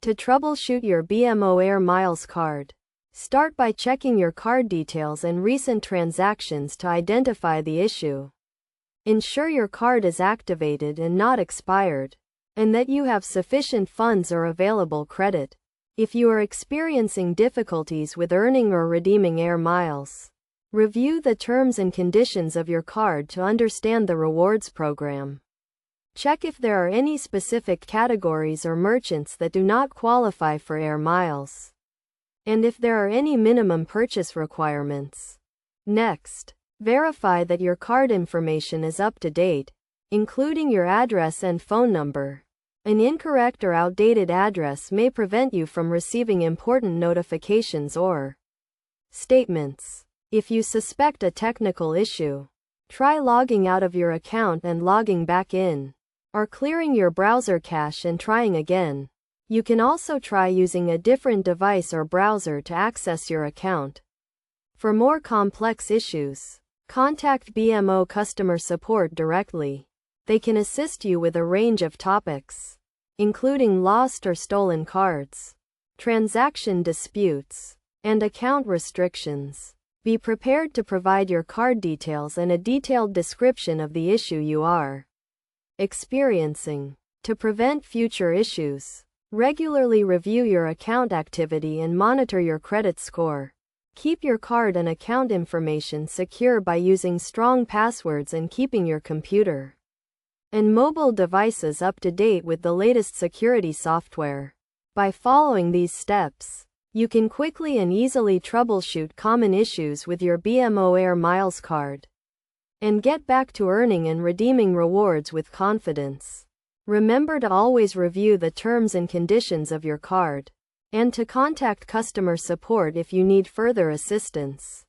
To troubleshoot your BMO Air Miles card, start by checking your card details and recent transactions to identify the issue. Ensure your card is activated and not expired, and that you have sufficient funds or available credit. If you are experiencing difficulties with earning or redeeming air miles, review the terms and conditions of your card to understand the rewards program. Check if there are any specific categories or merchants that do not qualify for air miles, and if there are any minimum purchase requirements. Next, verify that your card information is up to date, including your address and phone number. An incorrect or outdated address may prevent you from receiving important notifications or statements. If you suspect a technical issue, try logging out of your account and logging back in, or clearing your browser cache and trying again. You can also try using a different device or browser to access your account. For more complex issues, contact BMO customer support directly. They can assist you with a range of topics, including lost or stolen cards, transaction disputes, and account restrictions. Be prepared to provide your card details and a detailed description of the issue you are experiencing. To prevent future issues, regularly review your account activity and monitor your credit score. Keep your card and account information secure by using strong passwords and keeping your computer and mobile devices up to date with the latest security software. By following these steps, you can quickly and easily troubleshoot common issues with your BMO Air Miles card and get back to earning and redeeming rewards with confidence. Remember to always review the terms and conditions of your card, and to contact customer support if you need further assistance.